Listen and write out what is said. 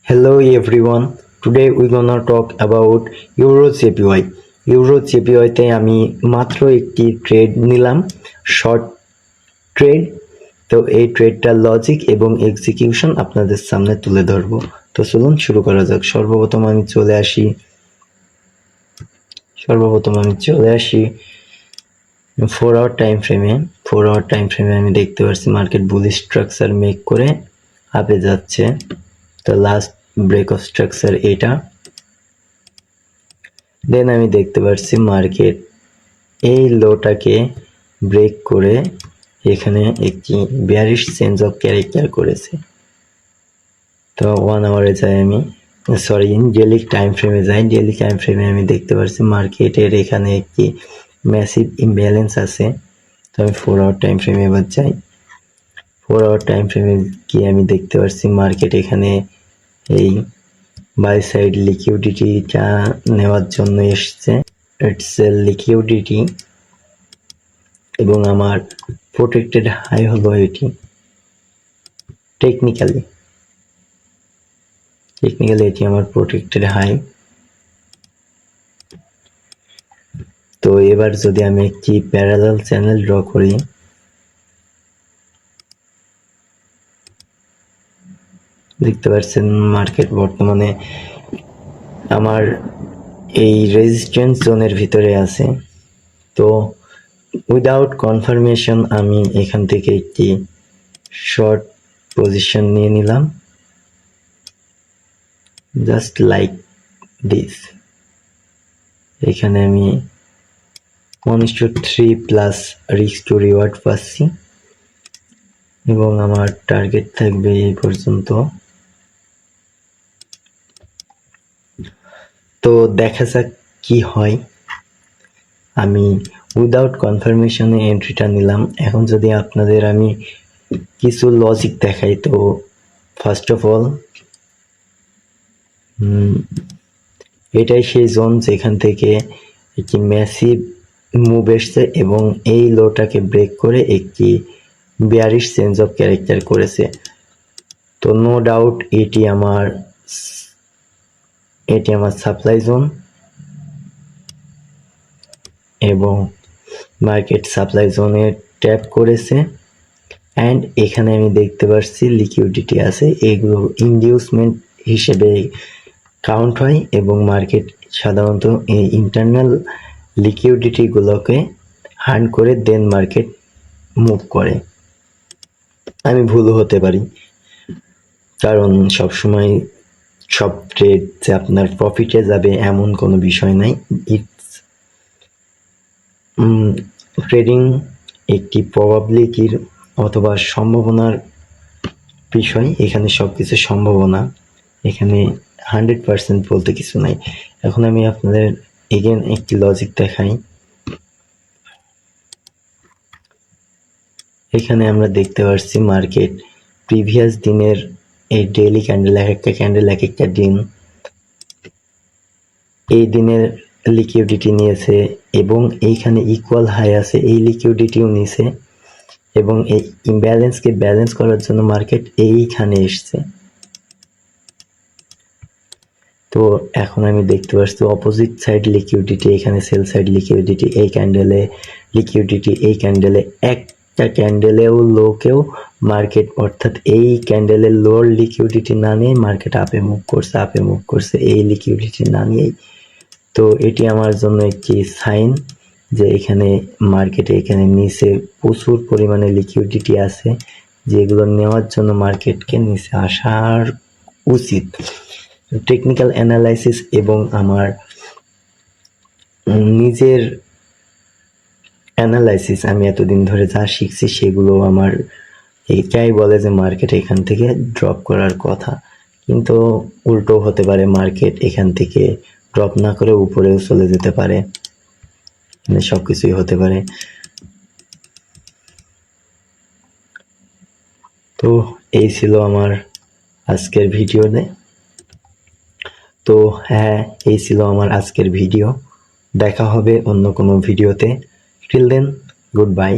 Hello everyone. Today we're gonna talk about EuroJPY. EuroJPY তে আমি মাত্র একটি ট্রেড নিলাম, শর্ট ট্রেড। তো এই ট্রেডটার লজিক এবং এক্সিকিউশন আপনাদের সামনে তুলে ধরবো। তো চলুন শুরু করা যাক। সর্বপ্রথম আমি চলে আসি 4 আওয়ার টাইম ফ্রেমে। 4 আওয়ার টাইম ফ্রেমে আমি দেখতে পাচ্ছি মার্কেট বুলিশ স্ট্রাকচার মেক করে আপে যাচ্ছে। তো লাস্ট ব্রেক অফ স্ট্রাকচার এটা। দেন আমি দেখতে পাচ্ছি মার্কেট এই লোটাকে ব্রেক করে এখানে একটি বেয়ারিশ চেঞ্জ অফ ক্যারেক্টার করেছে। তো 1 আওয়ারে যাই আমি, ডেইলি টাইম ফ্রেমে যাই। ডেইলি টাইম ফ্রেমে আমি দেখতে পাচ্ছি মার্কেটের এখানে একটি ম্যাসিভ ইমব্যালেন্স আছে। তো আমি 4 আওয়ার টাইম ফ্রেমে এবার যাই। 4 আওয়ার টাইম ফ্রেমে গিয়ে আমি দেখতে পাচ্ছি মার্কেট এখানে এই বাই সাইড লিকুইডিটিটা নেওয়ার জন্য এসছে। ইটস লিকুইডিটি এবং আমার প্রোটেক্টেড হাই হলো এটি। টেকনিক্যালি এটি আমার প্রোটেক্টেড হাই। তো এবার যদি আমি একটি প্যারালাল চ্যানেল ড্র করি, দেখতে পাচ্ছেন মার্কেট বর্তমানে আমার এই রেজিস্ট্যান্স জোনের ভিতরে আছে। তো উইদাউট কনফার্মেশন আমি এখান থেকে একটি শর্ট পজিশন নিয়ে নিলাম, জাস্ট লাইক দিস। এখানে আমি 1:3 প্লাস রিস্ক টু রিওয়ার্ড পাচ্ছি এবং আমার টার্গেট থাকবে এই পর্যন্ত। তো দেখা যাক কি হয়। আমি উইদাউট কনফার্মেশনে এন্ট্রিটা নিলাম। এখন যদি আপনাদের আমি কিছু লজিক দেখাই, তো ফার্স্ট অফ অল এটাই সেই জোন যেখান থেকে একটি ম্যাসিভ মুভ এসছে এবং এই লোটাকে ব্রেক করে একটি বেয়ারিশ চেঞ্জ অফ ক্যারেক্টার করেছে। তো নো ডাউট এটি আমার সাপ্লাই জোন এবং মার্কেট সাপ্লাই জোনে ট্যাপ করেছে। অ্যান্ড এখানে আমি দেখতে পাচ্ছি লিকুইডিটি আছে, এগুলো ইনডিউসমেন্ট হিসেবে কাউন্ট হয় এবং মার্কেট সাধারণত এই ইন্টারনাল লিকুইডিটিগুলোকে হান্ট করে দেন মার্কেট মুভ করে। আমি ভুলও হতে পারি, কারণ সবসময় সব ট্রেড যে আপনার প্রফিটে যাবে এমন কোনো বিষয় নাই। ইটস ট্রেডিং একটি প্রবাবিলিটির অথবা সম্ভাবনার বিষয়। এখানে সব কিছু সম্ভাবনা, এখানে 100% বলতে কিছু নাই। এখন আমি আপনাদের এগেন একটি লজিক দেখাই। এখানে আমরা দেখতে পাচ্ছি মার্কেট প্রিভিয়াস দিনের এই ডেইলি ক্যান্ডেল, এক একটা দিন এই দিনের লিকুইডিটি নিয়েছে এবং এইখানে ইকুয়াল হাই আছে, এই লিকুইডিটিও নিয়েছে এবং এই ইমব্যালেন্সকে ব্যালেন্স করার জন্য মার্কেট এইখানে এসছে। তো এখন আমি দেখতে পাচ্ছি অপোজিট সাইড লিকুইডিটি, এখানে সেল সাইড লিকুইডিটি, এই ক্যান্ডেলে লিকুইডিটি, এই ক্যান্ডেলে একটা ক্যান্ডেলেও লোকেও মার্কেট, অর্থাৎ এই ক্যান্ডেলের লোর লিকুইডিটি না নিয়ে মার্কেট আপে মুভ করছে এই লিকুইডিটি না নিয়েই। তো এটি আমার জন্য একটি সাইন যে এখানে মার্কেটে এখানে নিচে প্রচুর পরিমাণে লিকুইডিটি আছে, যেগুলো নেওয়ার জন্য মার্কেটকে নিচে আসার উচিত। টেকনিক্যাল অ্যানালাইসিস এবং আমার নিজের অ্যানালাইসিস আমি এতদিন ধরে যা শিখছি সেগুলো আমার এটাই বলে যে মার্কেট এখান থেকে ড্রপ করার কথা, কিন্তু উল্টো হতে পারে, মার্কেট এখান থেকে ড্রপ না করে উপরেও চলে যেতে পারে, মানে সব কিছুই হতে পারে। তো এই ছিল আমার আজকের ভিডিওতে। তো হ্যাঁ, এই ছিল আমার আজকের ভিডিও। দেখা হবে অন্য কোনো ভিডিওতে। Till then, good by.